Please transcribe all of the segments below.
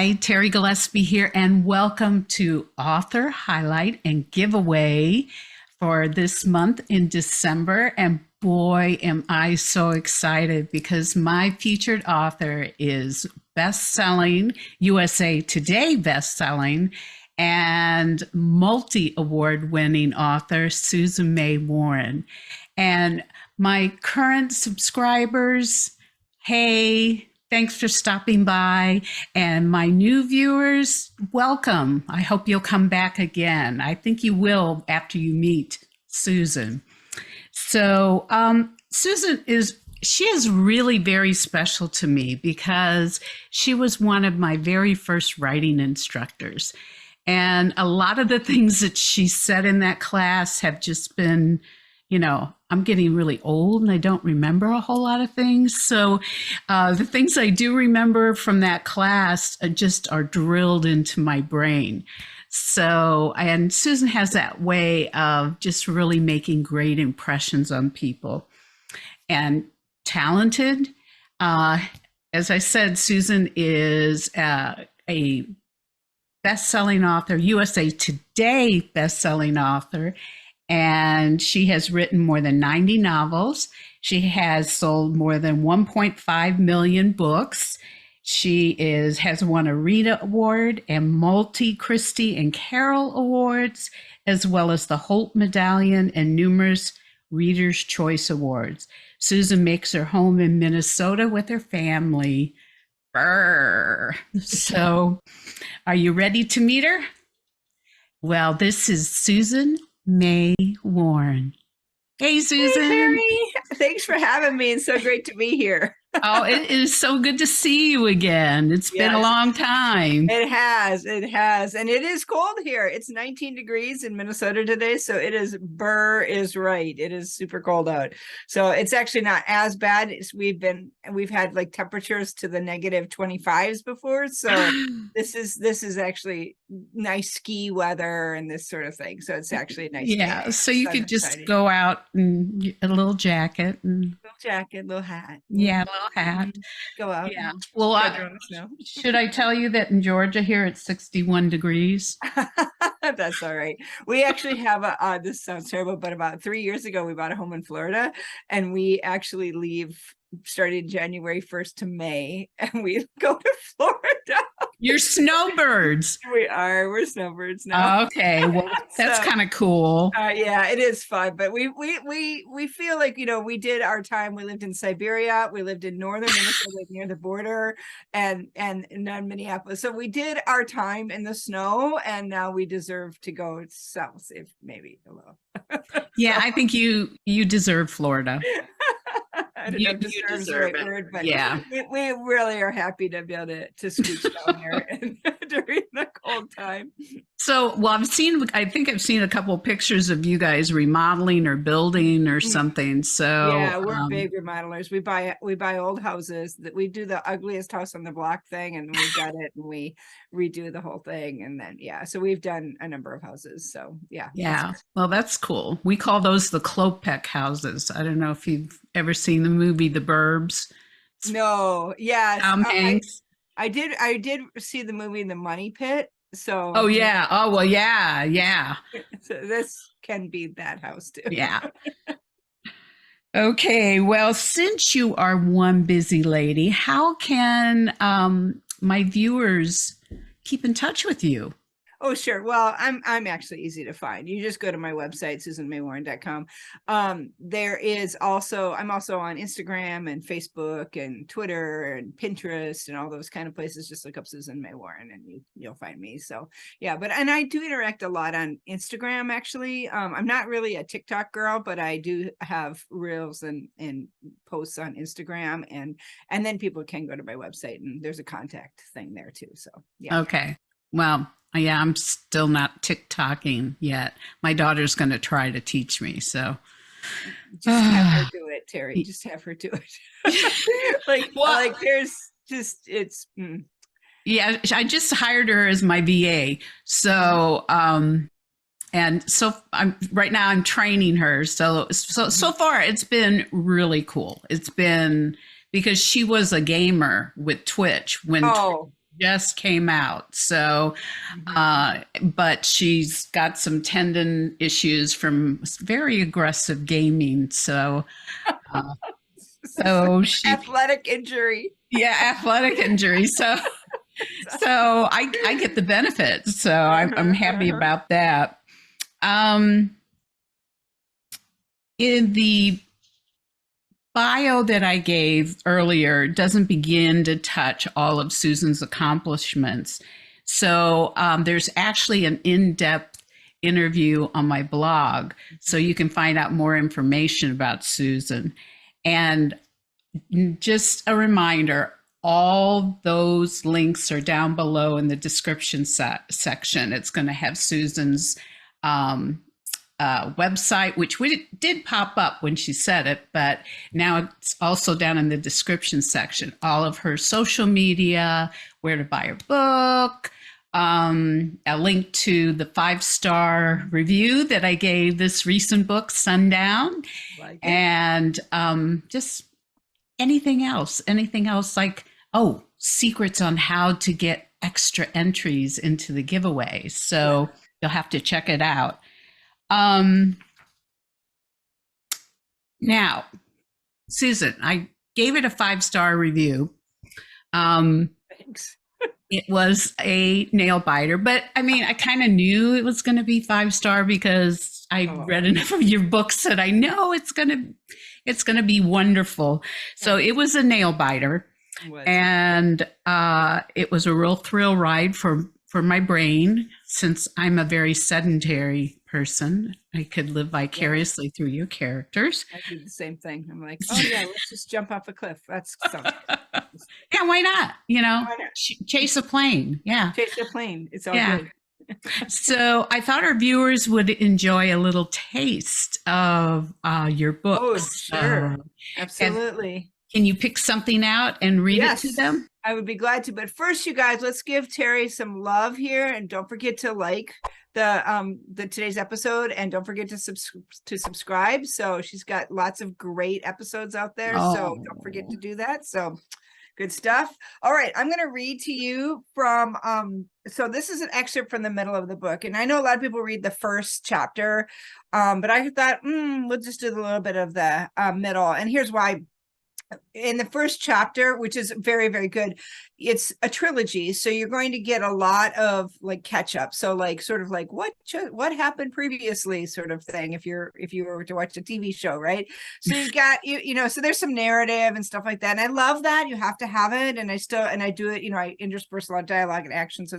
Hi, Terri Gillespie here, and welcome to Author Highlight and Giveaway for this month in December. And boy, am I so excited because my featured author is best-selling, USA Today best-selling, and multi-award winning author Susie May Verse. And my current subscribers, hey, thanks for stopping by. And my new viewers, welcome. I hope you'll come back again. I think you will after you meet Susan. So Susan she is really very special to me because she was one of my very first writing instructors. And a lot of the things that she said in that class have just been, I'm getting really old and I don't remember a whole lot of things. So the things I do remember from that class are drilled into my brain. So, and Susan has that way of just really making great impressions on people. And talented. As I said, Susan is a best-selling author, USA Today best-selling author, and she has written more than 90 novels. She has sold more than 1.5 million books. She has won a Rita Award and multi-Christie and Carol Awards, as well as the Holt Medallion and numerous Reader's Choice Awards. Susan makes her home in Minnesota with her family. Brr. So, are you ready to meet her? Well, this is Susie May Verse. Hey, Susan. Hey, Terri. Thanks for having me. It's so great to be here. Oh, it is so good to see you again. It's been a long time. It has. And it is cold here. It's 19 degrees in Minnesota today. So it is, Burr is right. It is super cold out. So it's actually not as bad as we've had like temperatures to the negative 25s before. So this is actually nice ski weather and this sort of thing. So it's actually a nice Yeah. day. So you could just go out in a little jacket and little hat. Yeah, a little hat. Go out. Yeah. Well, should I tell you that in Georgia here it's 61 degrees? That's all right. We actually have this sounds terrible, but about 3 years ago, we bought a home in Florida and we actually leave starting January 1st to May and we go to Florida. You're snowbirds. We're snowbirds now. Okay, well that's kind of cool. Yeah, it is fun, but we feel like we did our time. We lived in Siberia, we lived in northern Minnesota near the border, and in Minneapolis. So we did our time in the snow, and now we deserve to go south, if maybe a little. Yeah, I think you deserve Florida. I don't know if deserve is the right word, but yeah, we really are happy to be able to scooch down here during the cold time. So, well, I think I've seen a couple of pictures of you guys remodeling or building or something. So yeah, we're big remodelers. We buy old houses. That we do the ugliest house on the block thing, and we gut it and we redo the whole thing, and then so we've done a number of houses. So yeah. Well, that's cool. We call those the Klopek houses. I don't know if you've ever seen the movie The Burbs. No, yes, Tom Hanks. I did see the movie The Money Pit. So oh yeah, oh well, yeah. So this can be that house too. Yeah. Okay, well, since you are one busy lady, how can my viewers keep in touch with you? Oh, sure. Well, I'm actually easy to find. You just go to my website, SusieMayVerse.com. There is also, I'm also on Instagram and Facebook and Twitter and Pinterest and all those kind of places. Just look up Susie May Verse and you'll find me. So yeah, and I do interact a lot on Instagram, actually. I'm not really a TikTok girl, but I do have reels and posts on Instagram, and then people can go to my website and there's a contact thing there too. So yeah. Okay. Well, yeah, I'm still not TikToking yet. My daughter's going to try to teach me. So just have her do it, Terri. Just have her do it. like there's just, it's. Yeah, I just hired her as my VA. So, and so right now I'm training her. So far it's been really cool. It's been because she was a gamer with Twitch when just came out. So, but she's got some tendon issues from very aggressive gaming. So, uh, so she, Athletic injury. yeah, athletic injury. So, so I get the benefits. So I'm happy about that. Um, in the bio that I gave earlier doesn't begin to touch all of Susan's accomplishments. So there's actually an in-depth interview on my blog, so you can find out more information about Susan. And just a reminder, all those links are down below in the description section. It's going to have Susan's um, website, which did pop up when she said it, but now it's also down in the description section. All of her social media, where to buy her book, a link to the 5-star review that I gave this recent book, Sundown, and just anything else like, oh, secrets on how to get extra entries into the giveaway. So you'll have to check it out. Now, Susan, I gave it a 5-star review. Thanks. It was a nail biter, but I mean, I kind of knew it was going to be 5-star because I read enough of your books that I know it's going to be wonderful. So it was a nail biter, and it was a real thrill ride for my brain, since I'm a very sedentary person. I could live vicariously through your characters. I do the same thing. I'm like, oh yeah, let's just jump off a cliff. That's sounds yeah, why not? You know, chase a plane. Yeah. Chase a plane. It's all good. So I thought our viewers would enjoy a little taste of your books. Oh, sure. Absolutely. Can you pick something out and read it to them? I would be glad to. But first, you guys, let's give Terri some love here, and don't forget to like the today's episode, and don't forget to subscribe. So she's got lots of great episodes out there. So don't forget to do that. So good stuff. All right, I'm going to read to you from so this is an excerpt from the middle of the book, and I know a lot of people read the first chapter, but I thought we'll just do a little bit of the middle, and here's why. In the first chapter, which is very, very good, it's a trilogy, so you're going to get a lot of like catch up, so like sort of like what happened previously sort of thing, if you were to watch a TV show, right? So you've got you know, so there's some narrative and stuff like that, and I love that. You have to have it, and I do it, you know, I intersperse a lot of dialogue and action, so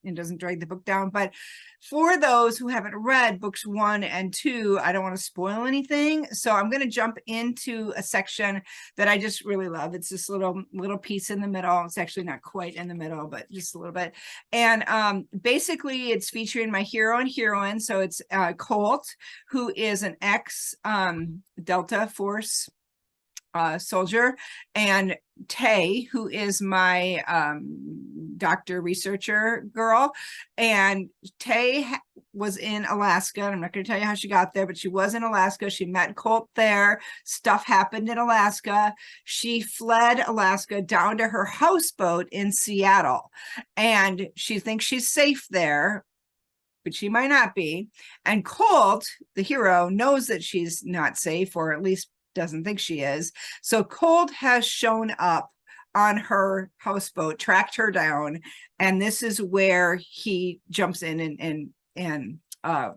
it doesn't drag the book down. But for those who haven't read books 1 and 2, I don't want to spoil anything, so I'm going to jump into a section that I just really love. It's this little piece in the middle. It's actually not quite in the middle, but just a little bit. And basically it's featuring my hero and heroine. So it's Colt, who is an ex Delta Force soldier, and Tay, who is my doctor researcher girl. And Tay was in Alaska. I'm not going to tell you how she got there, but she was in Alaska. She met Colt there. Stuff happened in Alaska. She fled Alaska down to her houseboat in Seattle, and she thinks she's safe there, but she might not be. And Colt, the hero, knows that she's not safe, or at least doesn't think she is. So Colt has shown up on her houseboat, tracked her down, and this is where he jumps in and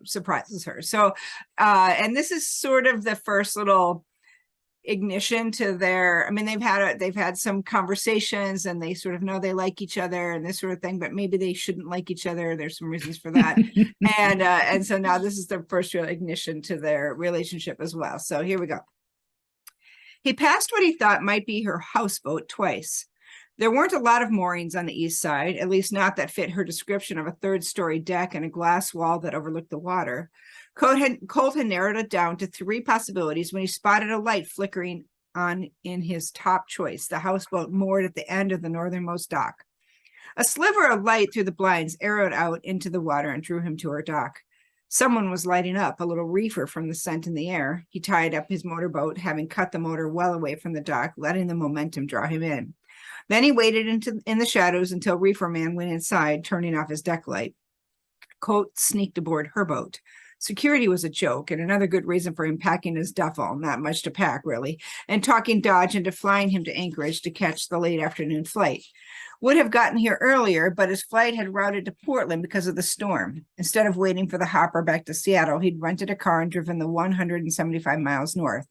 surprises her. So and this is sort of the first little ignition to their, I mean, they've had some conversations, and they sort of know they like each other and this sort of thing, but maybe they shouldn't like each other. There's some reasons for that. And so now this is the first real ignition to their relationship as well. So here we go. He passed what he thought might be her houseboat twice. There weren't a lot of moorings on the east side, at least not that fit her description of a third-story deck and a glass wall that overlooked the water. Colt had narrowed it down to 3 possibilities when he spotted a light flickering on in his top choice, the houseboat moored at the end of the northernmost dock. A sliver of light through the blinds arrowed out into the water and drew him to her dock. Someone was lighting up, a little reefer from the scent in the air. He tied up his motorboat, having cut the motor well away from the dock, letting the momentum draw him in. Then he waited in the shadows until Reefer Man went inside, turning off his deck light. Colt sneaked aboard her boat. Security was a joke, and another good reason for him packing his duffel, not much to pack, really, and talking Dodge into flying him to Anchorage to catch the late afternoon flight. Would have gotten here earlier, but his flight had routed to Portland because of the storm. Instead of waiting for the hopper back to Seattle, he'd rented a car and driven the 175 miles north.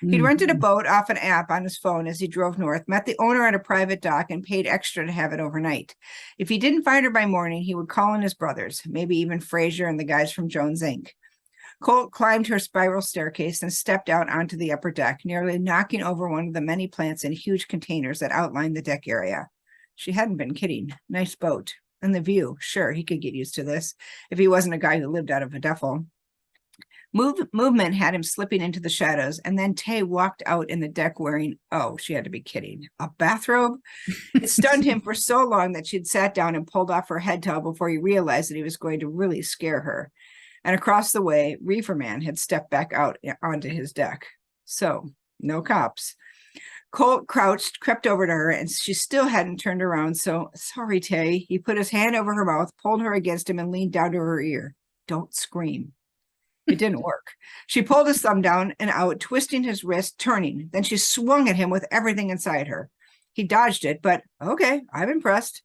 He'd rented a boat off an app on his phone as he drove north, met the owner at a private dock, and paid extra to have it overnight. If he didn't find her by morning, he would call in his brothers, maybe even Fraser and the guys from Jones Inc. Colt climbed her spiral staircase and stepped out onto the upper deck, nearly knocking over one of the many plants in huge containers that outlined the deck area. She hadn't been kidding. Nice boat. And the view. Sure, he could get used to this if he wasn't a guy who lived out of a duffel. Movement had him slipping into the shadows, and then Tay walked out in the deck wearing, oh, she had to be kidding, a bathrobe? It stunned him for so long that she'd sat down and pulled off her head towel before he realized that he was going to really scare her. And across the way, Reefer Man had stepped back out onto his deck. So, no cops. Colt crept over to her, and she still hadn't turned around. So, sorry, Tay. He put his hand over her mouth, pulled her against him, and leaned down to her ear. Don't scream. It didn't work. She pulled his thumb down and out, twisting his wrist, turning. Then she swung at him with everything inside her. He dodged it, but okay, I'm impressed.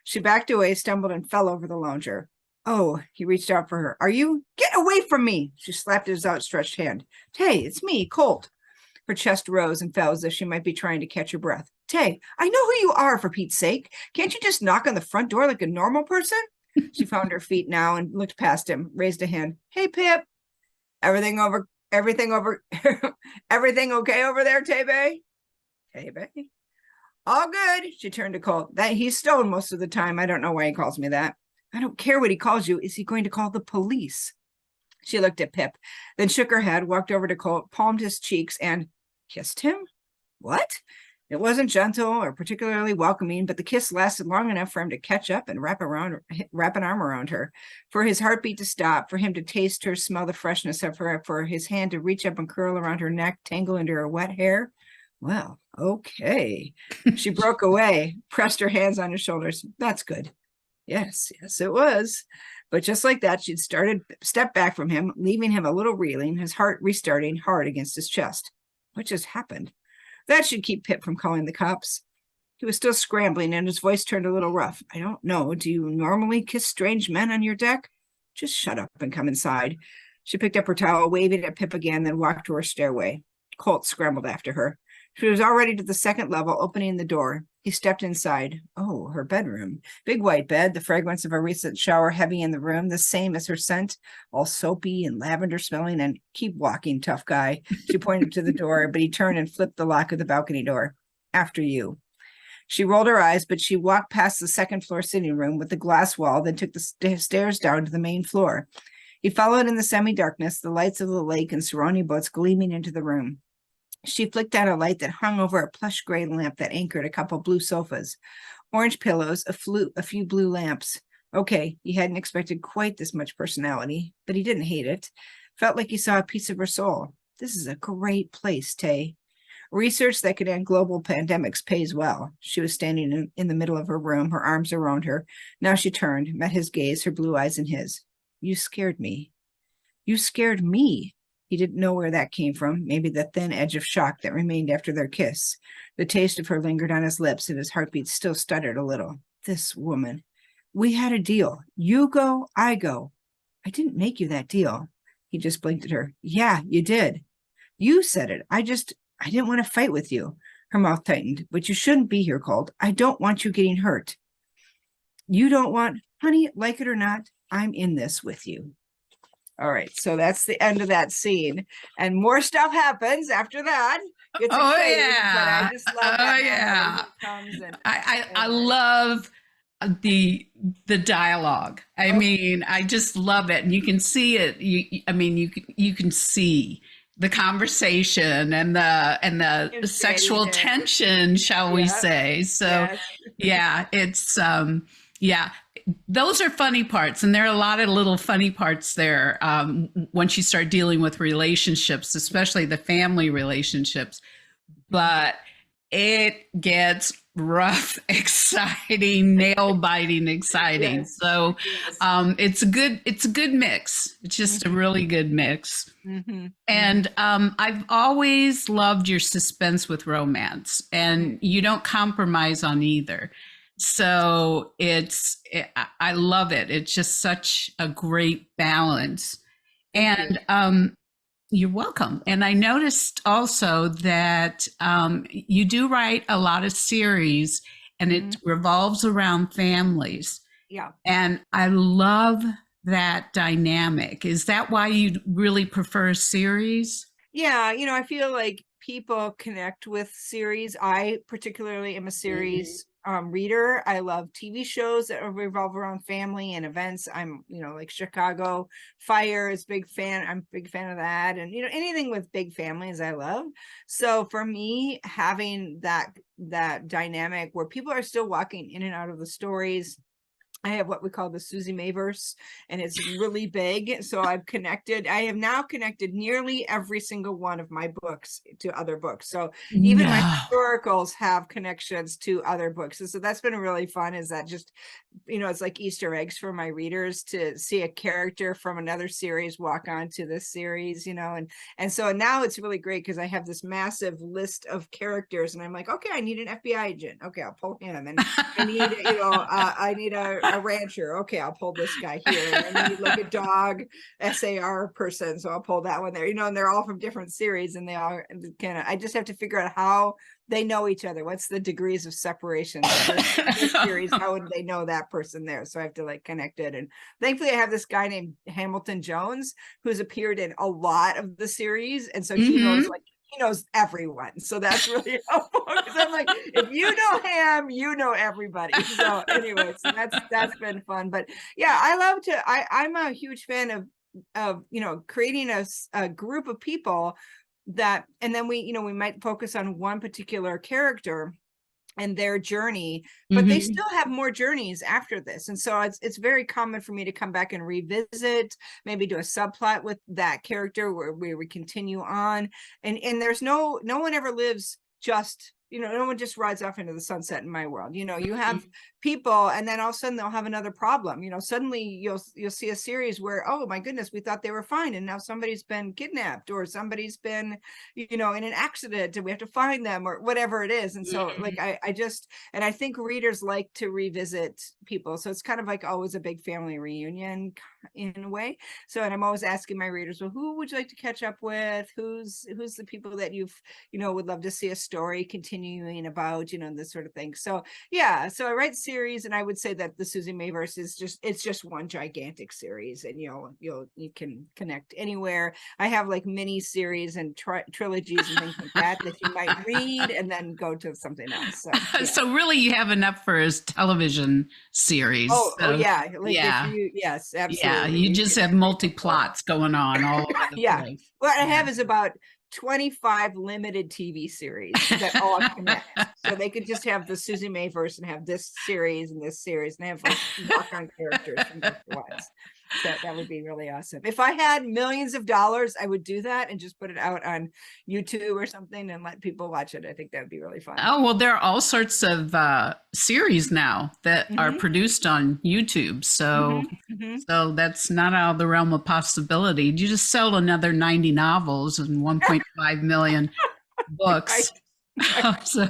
She backed away, stumbled, and fell over the lounger. Oh, he reached out for her. Are you? Get away from me. She slapped his outstretched hand. Tay, it's me, Colt. Her chest rose and fell as if she might be trying to catch her breath. Tay, I know who you are, for Pete's sake. Can't you just knock on the front door like a normal person? She found her feet now and looked past him, raised a hand. Hey, Pip. Everything okay over there, Tebe? Tebe? All good. She turned to Colt. That he's stoned most of the time. I don't know why he calls me that. I don't care what he calls you. Is he going to call the police? She looked at Pip, then shook her head, walked over to Colt, palmed his cheeks, and kissed him? What? It wasn't gentle or particularly welcoming, but the kiss lasted long enough for him to catch up and wrap an arm around her, for his heartbeat to stop, for him to taste her, smell the freshness of her, for his hand to reach up and curl around her neck, tangle into her wet hair. Well, okay. She broke away, pressed her hands on his shoulders. That's good. Yes, it was. But just like that, she'd stepped back from him, leaving him a little reeling, his heart restarting hard against his chest. What just happened? That should keep Pip from calling the cops. He was still scrambling, and his voice turned a little rough. I don't know. Do you normally kiss strange men on your deck? Just shut up and come inside. She picked up her towel, waving at Pip again, then walked to her stairway. Colt scrambled after her. She was already to the second level, opening the door. He stepped inside. Oh, her bedroom. Big white bed, the fragrance of a recent shower heavy in the room, the same as her scent, all soapy and lavender smelling, and keep walking, tough guy. She pointed to the door, but he turned and flipped the lock of the balcony door. After you. She rolled her eyes, but she walked past the second floor sitting room with the glass wall, then took the stairs down to the main floor. He followed in the semi-darkness, the lights of the lake and surrounding boats gleaming into the room. She flicked on a light that hung over a plush gray lamp that anchored a couple blue sofas, orange pillows, a few blue lamps. Okay, he hadn't expected quite this much personality, but he didn't hate it. Felt like he saw a piece of her soul. This is a great place, Tay. Research that could end global pandemics pays well. She was standing in the middle of her room, her arms around her. Now she turned, met his gaze, her blue eyes in his. You scared me. You scared me. He didn't know where that came from, maybe the thin edge of shock that remained after their kiss. The taste of her lingered on his lips, and his heartbeat still stuttered a little. This woman. We had a deal. You go, I go. I didn't make you that deal. He just blinked at her. Yeah, you did. You said it. I didn't want to fight with you. Her mouth tightened. But you shouldn't be here, Colt. I don't want you getting hurt. You don't want, honey, like it or not, I'm in this with you. All right, so that's the end of that scene, and more stuff happens after that. It's exciting, yeah, but I just love that. Yeah. I And love the dialogue. I mean, I just love it, and you can see it. You can see the conversation and the sexual tension, shall we say? So, yeah, it's yeah. Those are funny parts, and there are a lot of little funny parts there once you start dealing with relationships, especially the family relationships. But it gets rough, exciting, nail biting, exciting. Yes. So Yes. it's a good mix. It's just a really good mix. Mm-hmm. And I've always loved your suspense with romance, and you don't compromise on either. So I love it. It's just such a great balance. Thank you. And you're welcome. And I noticed also that you do write a lot of series, and it revolves around families. Yeah. And I love that dynamic. Is that why you really prefer a series? Yeah, I feel like people connect with series. I particularly am a series reader. I love TV shows that revolve around family and events. I'm, like Chicago Fire is big fan. I'm a big fan of that. And, anything with big families I love. So for me, having that dynamic where people are still walking in and out of the stories, I have what we call the Susie May Verse, and it's really big. So I have now connected nearly every single one of my books to other books. So even my No. historicals have connections to other books. And so that's been really fun, is that just, it's like Easter eggs for my readers to see a character from another series walk onto this series, and so now it's really great because I have this massive list of characters, and I'm like, okay, I need an FBI agent. Okay, I'll pull him. And I need, I need a rancher. Okay, I'll pull this guy here. And I need like a dog SAR person, so I'll pull that one there. And they're all from different series, and they all kind of. I just have to figure out how they know each other. What's the degrees of separation? This series, how would they know that person there? So I have to like connect it. And thankfully, I have this guy named Hamilton Jones who's appeared in a lot of the series, and so he knows everyone. So that's really helpful, because I'm like, if you know him, you know everybody. So anyway, so that's been fun. But yeah, I love to. I'm a huge fan of creating a group of people that, and then we might focus on one particular character and their journey, but they still have more journeys after this. And so it's very common for me to come back and revisit, maybe do a subplot with that character where we continue on. And there's no one ever lives just, no one just rides off into the sunset in my world. You have people, and then all of a sudden they'll have another problem. Suddenly you'll see a series where, oh my goodness, we thought they were fine, and now somebody's been kidnapped, or somebody's been, in an accident, and we have to find them, or whatever it is. And so like I think readers like to revisit people. So it's kind of like always a big family reunion in a way. So, and I'm always asking my readers, well, who would you like to catch up with? Who's the people that you've, would love to see a story continuing about, this sort of thing. So yeah, so I write series, and I would say that the Susie May Verse is just one gigantic series, and you can connect anywhere. I have like mini series and trilogies and things like that you might read and then go to something else. So, yeah. So really, you have enough for a television series. Oh yeah, like yeah, yes, absolutely. Yeah, you just have multi-plots going on all over the place. What I have is about 25 limited TV series that all connect. So they could just have the Susie May Verse and have this series and this series, and have like walk-on characters from both ones. So that would be really awesome. If I had millions of dollars, I would do that and just put it out on YouTube or something and let people watch it. I think that would be really fun. Oh, well, there are all sorts of series now that are produced on YouTube. So so that's not out of the realm of possibility. You just sell another 90 novels and 1.5 million books. Right. So,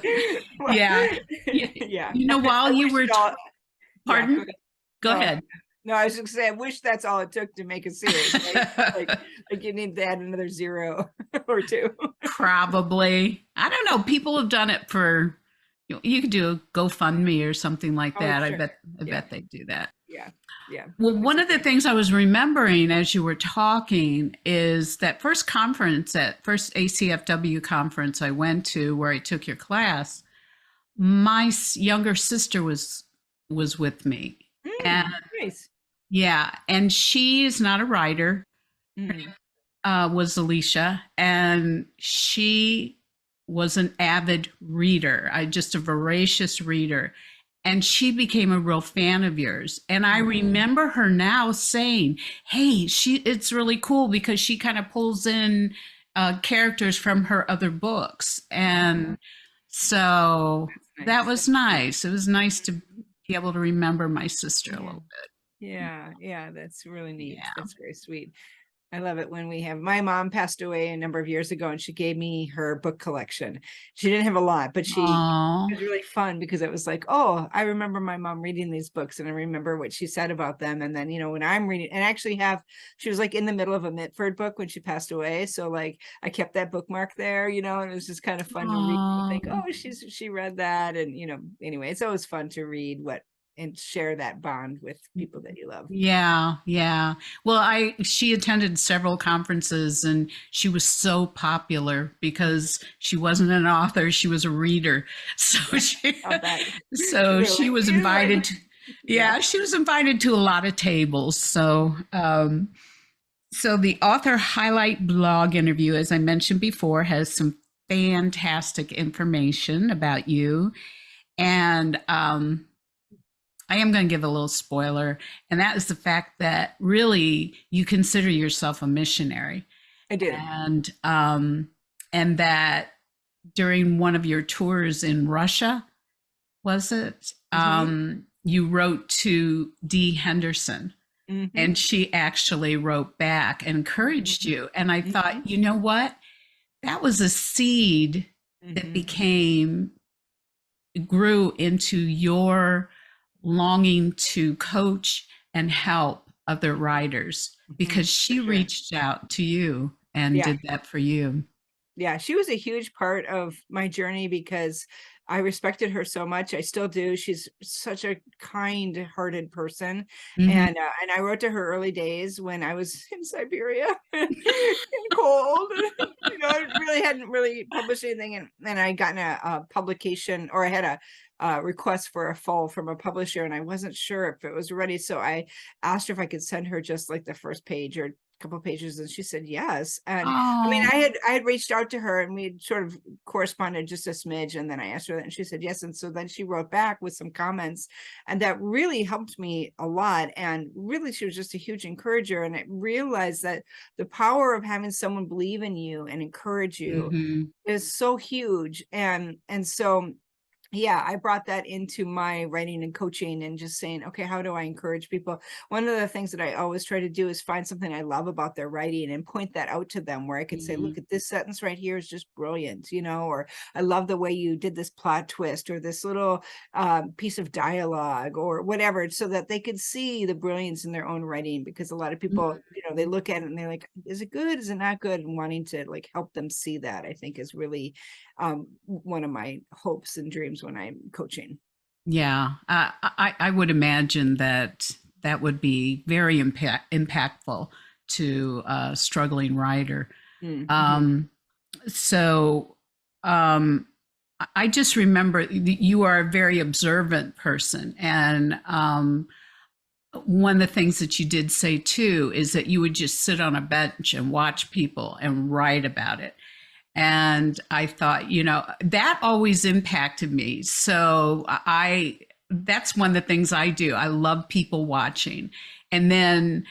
yeah. Yeah. While you were, pardon? Go ahead. No, I was just saying, I wish that's all it took to make a series. Right? like you need to add another 0 or 2. Probably. I don't know. People have done it for, you could do a GoFundMe or something like that. Sure. I bet they do that. Yeah. Well, one of the things I was remembering as you were talking is that first ACFW conference I went to, where I took your class, my younger sister was with me. And nice. Yeah, and she is not a writer. Was Alicia, and she was an avid reader. Just a voracious reader, and she became a real fan of yours. And I remember her now saying, "Hey, it's really cool because she kind of pulls in characters from her other books." And so that Nice. was nice. It was nice to be able to remember my sister a Yeah. little bit. Yeah, that's really neat. Yeah. That's very sweet. I love it when we have my mom passed away a number of years ago and she gave me her book collection. She didn't have a lot, but it Oh, was really fun because it was like, oh, I remember my mom reading these books and I remember what she said about them. And then, when I'm reading and I actually she was like in the middle of a Mitford book when she passed away. So like I kept that bookmark there, and it was just kind of fun to read and think, oh, oh, she read that. And, anyway, it's always fun to read and share that bond with people that you love. yeah, yeah. Well, she attended several conferences and she was so popular because she wasn't an author, she was a reader. So she I'll bet. so They're she like, was you invited and to, yeah. yeah, she was invited to a lot of tables. So the author highlight blog interview, as I mentioned before, has some fantastic information about you. And I am going to give a little spoiler, and that is the fact that really you consider yourself a missionary, I do. and that during one of your tours in Russia, was it? Hmm. You wrote to Dee Henderson, Hmm. and she actually wrote back and encouraged you. And I Hmm. thought, you know what? That was a seed that Hmm. grew into your longing to coach and help other writers Hmm. because For she sure. reached out to you and Yeah. did that for you. Yeah, she was a huge part of my journey because I respected her so much. I still do. She's such a kind-hearted person, Hmm. and I wrote to her early days when I was in Siberia and cold. I really hadn't really published anything, and I gotten a publication, or I had a request for a fall from a publisher, and I wasn't sure if it was ready, so I asked her if I could send her just like the first page or couple pages, and she said yes. And I mean, Oh, I had reached out to her and we had sort of corresponded just a smidge, and then I asked her that and she said yes. And so then she wrote back with some comments, and that really helped me a lot. And really, she was just a huge encourager. And I realized that the power of having someone believe in you and encourage you hmm, is so huge. And so yeah, I brought that into my writing and coaching and just saying, okay, how do I encourage people? One of the things that I always try to do is find something I love about their writing and point that out to them, where I could say, hmm, look at this sentence right here is just brilliant, or I love the way you did this plot twist, or this little piece of dialogue, or whatever, so that they could see the brilliance in their own writing. Because a lot of people, they look at it and they're like, is it good? Is it not good? And wanting to like help them see that, I think, is really one of my hopes and dreams when I'm coaching. yeah. I would imagine that that would be very impactful to a struggling writer. Mm-hmm. Um, so um, I just remember you are a very observant person. And one of the things that you did say too is that you would just sit on a bench and watch people and write about it. And I thought, that always impacted me. So that's one of the things I do. I love people watching. And then,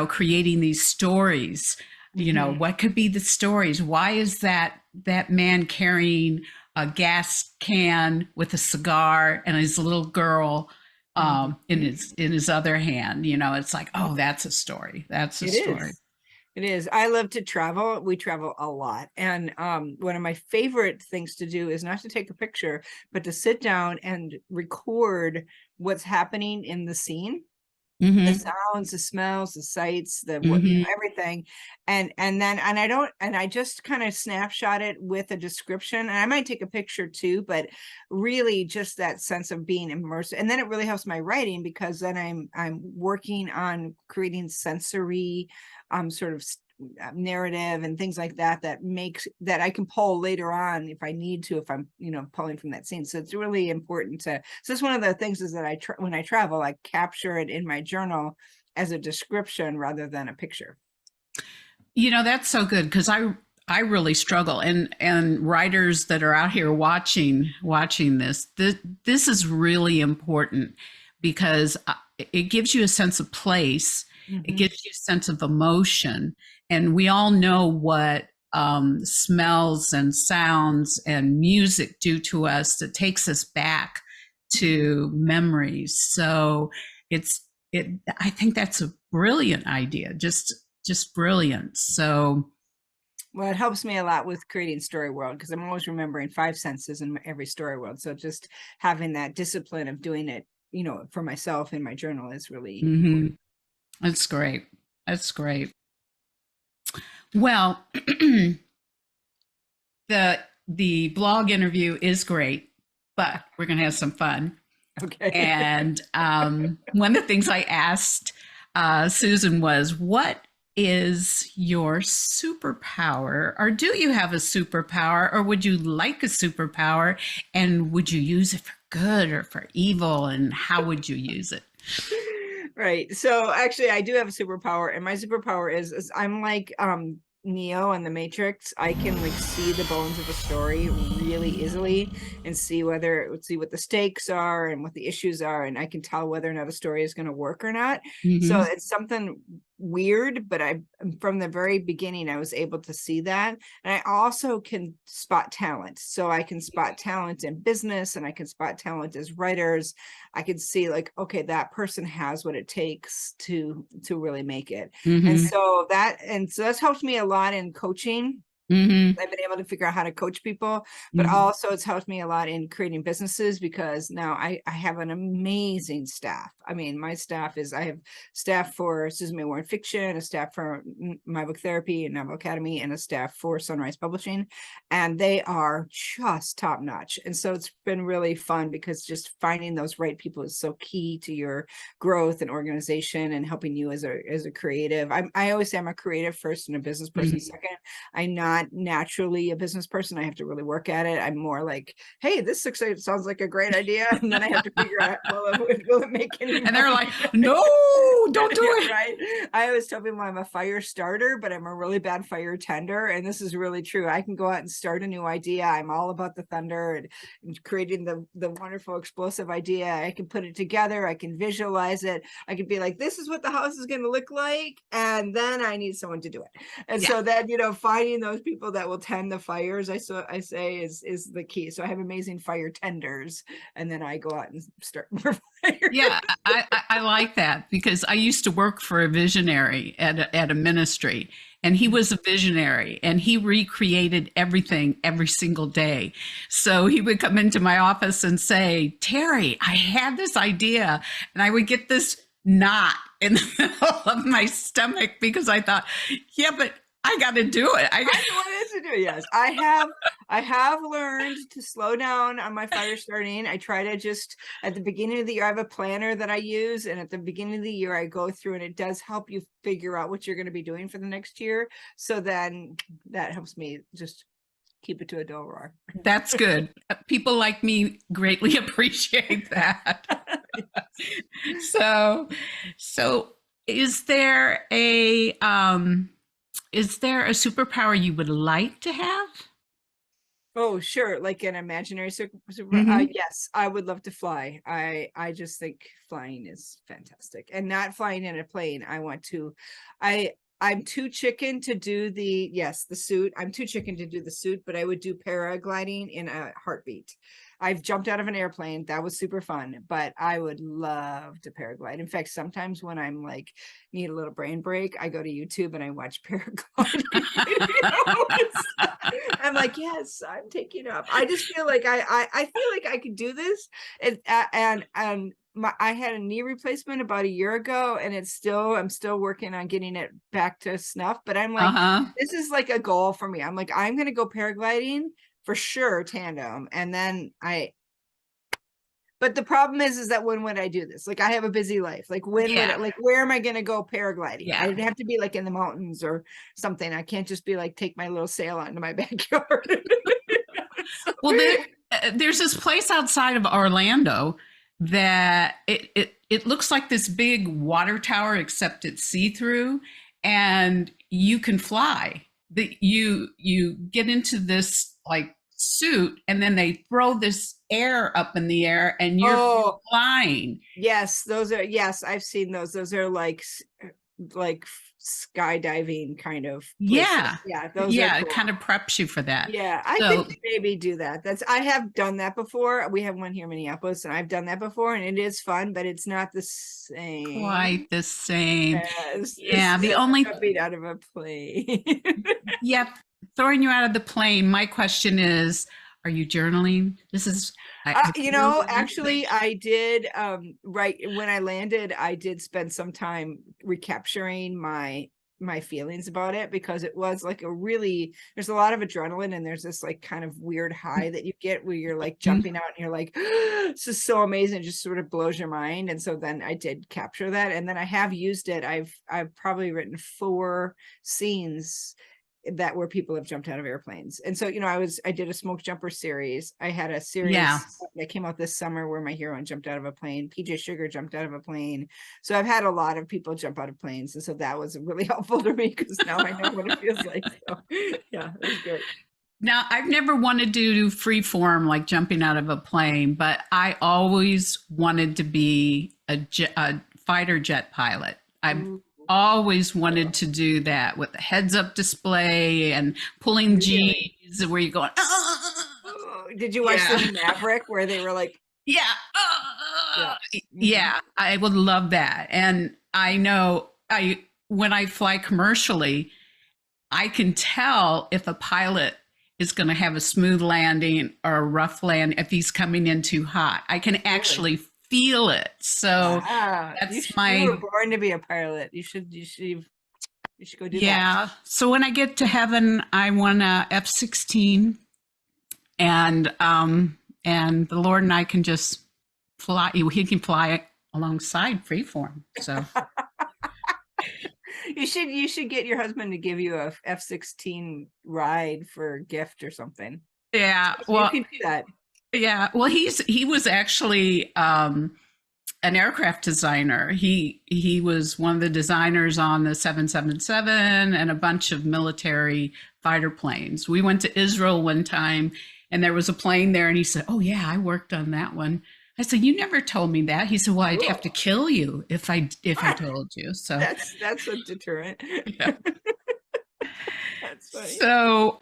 creating these stories, Mm-hmm. what could be the stories? Why is that man carrying a gas can with a cigar and his little girl in Mm-hmm. his other hand? It's like, oh, that's a story. That's a It story. is. It is. I love to travel. We travel a lot. And one of my favorite things to do is not to take a picture, but to sit down and record what's happening in the scene, the Hmm. sounds, the smells, the sights, the what, Hmm. everything. And I just kind of snapshot it with a description. And I might take a picture too, but really just that sense of being immersed. And then it really helps my writing, because then I'm working on creating sensory sort of narrative and things like that, that makes that I can pull later on if I need to, if I'm pulling from that scene. So it's really important so it's one of the things is that when I travel, I capture it in my journal as a description rather than a picture. That's so good because I really struggle, and writers that are out here watching this is really important because it gives you a sense of place, it Mm-hmm. gives you a sense of emotion, and we all know what smells and sounds and music do to us that takes us back to memories. So I think that's a brilliant idea, just brilliant. So Well, it helps me a lot with creating story world because I'm always remembering 5 senses in every story world. So just having that discipline of doing it, for myself in my journal is really important. that's great. That's great. Well, the blog interview is great, but we're going to have some fun. Okay. And one of the things I asked Susan was, what is your superpower? Or do you have a superpower? Or would you like a superpower? And would you use it for good or for evil? And how would you use it? Right. So actually I do have a superpower, and my superpower is I'm like Neo in the Matrix. I can like see the bones of a story really easily and see what the stakes are and what the issues are, and I can tell whether or not a story is going to work or not. So Mm-hmm. it's something weird, but I from the very beginning I was able to see that. And I also can spot talent. So I can spot talent in business, and I can spot talent as writers. I can see like, okay, that person has what it takes to really make it. And Mm-hmm. so that's helped me a lot in coaching. Mm-hmm. I've been able to figure out how to coach people, but Mm-hmm. also it's helped me a lot in creating businesses because now I have an amazing staff. I mean, my staff I have staff for Susie May Verse Fiction, a staff for My Book Therapy and Novel Academy, and a staff for Sunrise Publishing, and they are just top notch. And so it's been really fun because just finding those right people is so key to your growth and organization and helping you as a creative. I always say I'm a creative first and a business person second. I'm not naturally a business person. I have to really work at it. I'm more like, hey, this sounds like a great idea. And then I have to figure out, well, will it make any money? And they're like, no, don't do it. Right. I always tell people I'm a fire starter, but I'm a really bad fire tender. And this is really true. I can go out and start a new idea. I'm all about the thunder and creating the wonderful explosive idea. I can put it together. I can visualize it. I could be like, this is what the house is going to look like. And then I need someone to do it. And Yeah. so then, finding those people that will tend the fires, I say is the key. So I have amazing fire tenders, and then I go out and start more fires. Yeah, I like that because I used to work for a visionary at a ministry, and he was a visionary, and he recreated everything every single day. So he would come into my office and say, Terri, I had this idea, and I would get this knot in the middle of my stomach because I thought, yeah, but I got to do it. I know what it is to do. Yes, I have learned to slow down on my fire starting. I try to just at the beginning of the year, I have a planner that I use, and at the beginning of the year, I go through, and it does help you figure out what you're going to be doing for the next year. So then that helps me just keep it to a dull roar. That's good. People like me greatly appreciate that. So is there a superpower you would like to have? Oh, sure. Like an imaginary yes, I would love to fly. I just think flying is fantastic, and not flying in a plane. I'm too chicken to do the suit. I'm too chicken to do the suit, but I would do paragliding in a heartbeat. I've jumped out of an airplane. That was super fun, but I would love to paraglide. In fact, sometimes when I'm like need a little brain break, I go to YouTube and I watch paragliding videos. I'm like, yes, I'm taking up. I just feel like I feel like I could do this. And I had a knee replacement about a year ago, and I'm still working on getting it back to snuff. But I'm like, this is like a goal for me. I'm like, I'm going to go paragliding for sure, tandem. And then but the problem is that when would I do this? Like, I have a busy life. Like, where am I going to go paragliding? Yeah. I'd have to be like in the mountains or something. I can't just be like, take my little sail out into my backyard. Well, there's this place outside of Orlando that it looks like this big water tower, except it's see-through, and you can fly. You get into this like suit, and then they throw this air up in the air, and you're flying. Yes, I've seen those. Those are like skydiving kind of places. Yeah. Yeah, those are Yeah, it cool. kind of preps you for that. Yeah, I So could maybe do that. I have done that before. We have one here in Minneapolis, and I've done that before, and it is fun, but it's not the same quite the same. as Yeah, the only jumping out of a plane. yeah, throwing you out of the plane. My question is, are you journaling? This is I feel Actually, I did right when I landed, I did spend some time recapturing my feelings about it, because it was like there's a lot of adrenaline, and there's this like kind of weird high that you get where you're like jumping out and you're like, this is so amazing. It just sort of blows your mind. And so then I did capture that, and then I have used it. I've probably written 4 scenes that where people have jumped out of airplanes. And so, I did a smoke jumper series. I had a yeah. series that came out this summer where my hero jumped out of a plane. PJ Sugar jumped out of a plane. So I've had a lot of people jump out of planes. And so that was really helpful to me, because now I know what it feels like. So yeah, it was great. Now, I've never wanted to do free form like jumping out of a plane, but I always wanted to be a fighter jet pilot. I've always wanted to do that with the heads up display and pulling Really? G's where you're going, Did you watch Yeah. the Maverick where they were like, yeah, Yeah. yeah, I would love that. And I know when I fly commercially, I can tell if a pilot is going to have a smooth landing or a rough land if he's coming in too hot. I can actually feel it. So wow, that's you were born to be a pilot. You should go do that. yeah. So when I get to heaven, I want a F-16, and the Lord and I can just fly. He can fly alongside freeform. So You should get your husband to give you a F-16 ride for a gift or something. yeah. You Well, can do that. yeah. Well, he was actually an aircraft designer. He was one of the designers on the 777 and a bunch of military fighter planes. We went to Israel one time, and there was a plane there, and he said, "Oh yeah, I worked on that one." I said, "You never told me that." He said, "Well, I'd have to kill you if I told you." So that's a deterrent. yeah. That's funny. So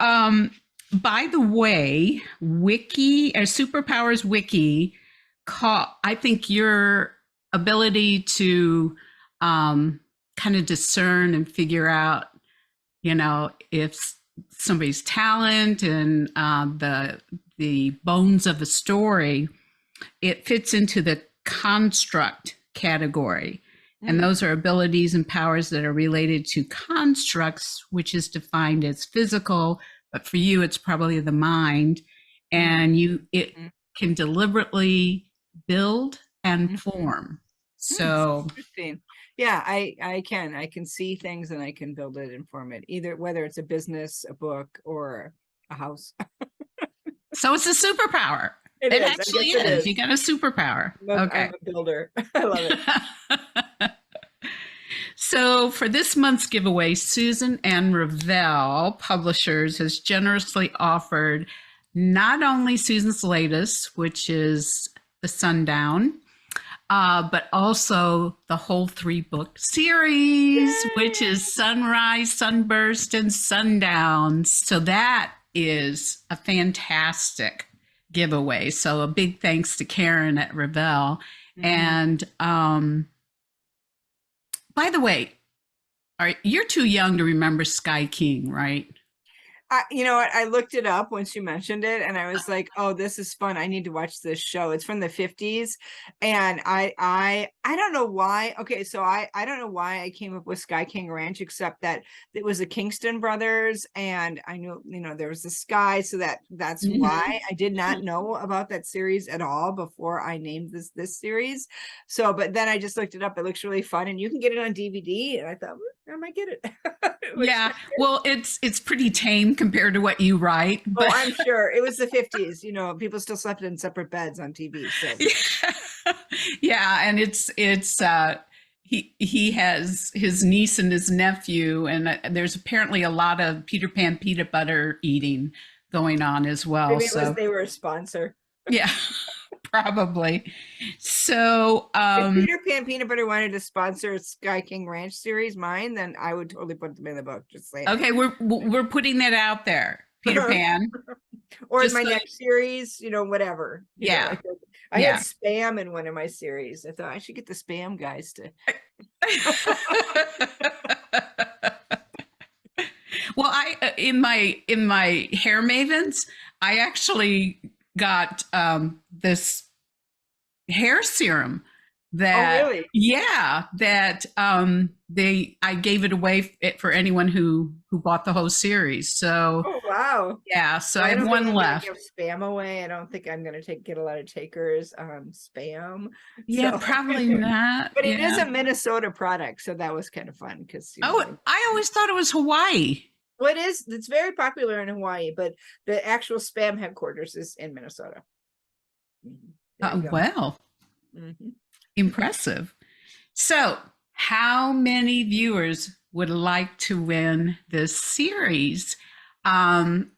by the way, Wiki or Superpowers Wiki, I think your ability to kind of discern and figure out, if somebody's talent and the bones of a story, it fits into the construct category. And those are abilities and powers that are related to constructs, which is defined as physical, but for you, it's probably the mind. And it can deliberately build and form. So interesting. Yeah, I can see things and I can build it and form it, either whether it's a business, a book, or a house. so it's a superpower. It is. actually is. You got a superpower. Okay. I'm a builder. I love it. So for this month's giveaway, Susan and Revell Publishers has generously offered not only Susan's latest, which is the Sundown, but also the whole 3-book series, Yay! Which is Sunrise, Sunburst, and Sundown. So that is a fantastic giveaway. So a big thanks to Karen at Revell. And by the way, you're too young to remember Sky King, right? You know what? I looked it up once you mentioned it, and I was like, "Oh, this is fun! I need to watch this show." It's from the 50s, and I don't know why. Okay, so I don't know why I came up with Sky King Ranch, except that it was the Kingston brothers, and I knew there was the Sky, so that's why I did not know about that series at all before I named this series. So, but then I just looked it up. It looks really fun, and you can get it on DVD. And I thought, I might get it. Yeah, well, it's pretty tame compared to what you write. But I'm sure it was the 50s. People still slept in separate beds on TV. So. Yeah, and he has his niece and his nephew, and there's apparently a lot of Peter Pan peanut butter eating going on as well. Maybe so they were a sponsor. Yeah, Probably. So, If Peter Pan Peanut Butter wanted to sponsor Sky King Ranch series, mine, then I would totally put them in the book. Just saying. okay, we're putting that out there. Peter Pan. Or in Just my so, next series, whatever. yeah. I had Yeah. spam in one of my series. I thought I should get the spam guys to. Well, I in my hair mavens, I actually got this hair serum Oh, that really? that I gave it away for anyone who bought the whole series. So Oh, wow. yeah, so Well, I I have don't think one I'm going to left. give spam away. I don't think I'm going to get a lot of takers on spam. Yeah, So, probably not. but it is Yeah. a Minnesota product, so that was kind of fun because Oh, I always thought it was Hawaii. well, it's very popular in Hawaii, but the actual spam headquarters is in Minnesota. There you go. Well, Mhm. impressive. So, how many viewers would like to win this series? Um,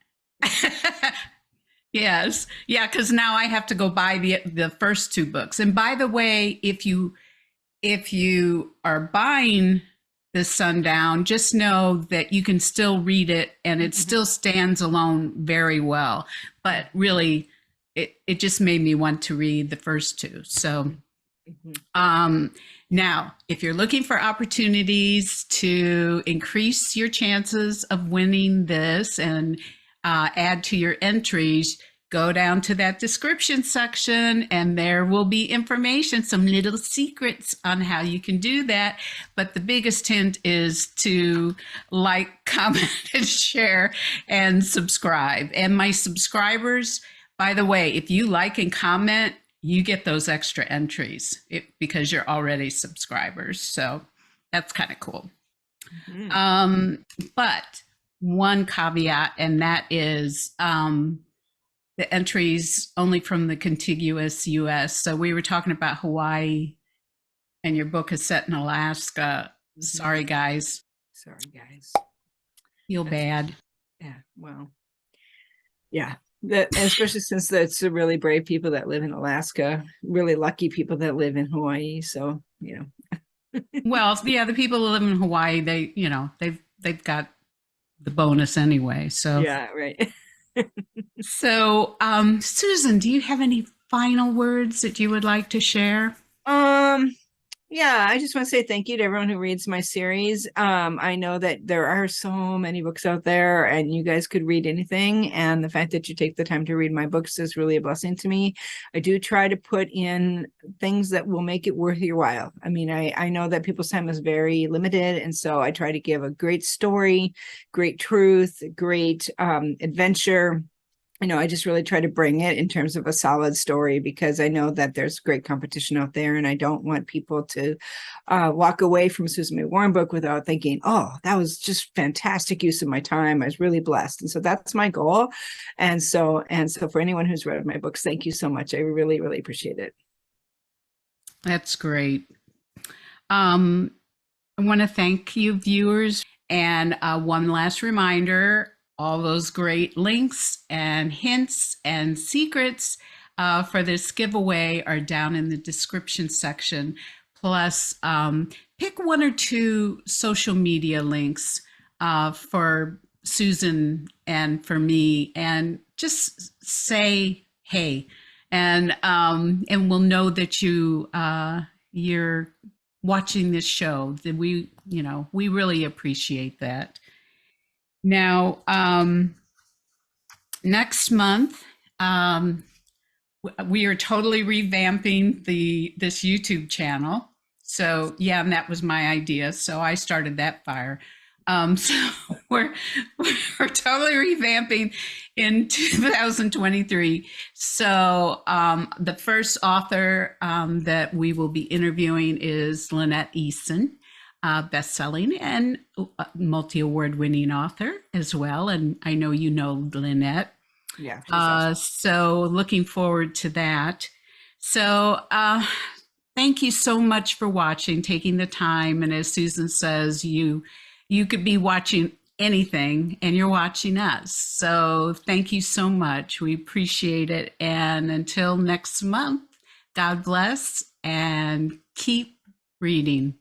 yes, yeah, because now I have to go buy the first two books. And by the way, if you are buying the Sundown, just know that you can still read it and it still stands alone very well. But really, it just made me want to read the first two. So now, if you're looking for opportunities to increase your chances of winning this and add to your entries, go down to that description section and there will be information, some little secrets on how you can do that. But the biggest hint is to like, comment, and share and subscribe. And my subscribers, by the way, if you like and comment, you get those extra entries because you're already subscribers. So that's kind of cool. But one caveat, and that is the entries only from the contiguous US. So we were talking about Hawaii and your book is set in Alaska. Sorry, guys. Sorry, guys. Feel bad. Yeah, well, yeah. Especially since it's the really brave people that live in Alaska, really lucky people that live in Hawaii. So, Well, yeah, the people who live in Hawaii, they've got the bonus anyway. So yeah, right. So, Susan, do you have any final words that you would like to share? Yeah, I just want to say thank you to everyone who reads my series. I know that there are so many books out there and you guys could read anything. And the fact that you take the time to read my books is really a blessing to me. I do try to put in things that will make it worth your while. I mean, I know that people's time is very limited. And so I try to give a great story, great truth, great adventure. I just really try to bring it in terms of a solid story because I know that there's great competition out there and I don't want people to walk away from Susie May Warren book without thinking, oh, that was just fantastic use of my time. I was really blessed. And so that's my goal. And so for anyone who's read my books, thank you so much. I really, really appreciate it. That's great. I want to thank you, viewers. And one last reminder, all those great links and hints and secrets for this giveaway are down in the description section. Plus, pick one or two social media links for Susan and for me, and just say hey, and we'll know that you're watching this show. That we really appreciate that. Now, next month, we are totally revamping this YouTube channel. So yeah, and that was my idea. So I started that fire. So we're totally revamping in 2023. So the first author that we will be interviewing is Lynette Easton. Best-selling and multi-award winning author as well. And I know you know Lynette. Yeah. Awesome. So looking forward to that. So thank you so much for watching, taking the time. And as Susan says, you could be watching anything and you're watching us. So thank you so much. We appreciate it. And until next month, God bless and keep reading.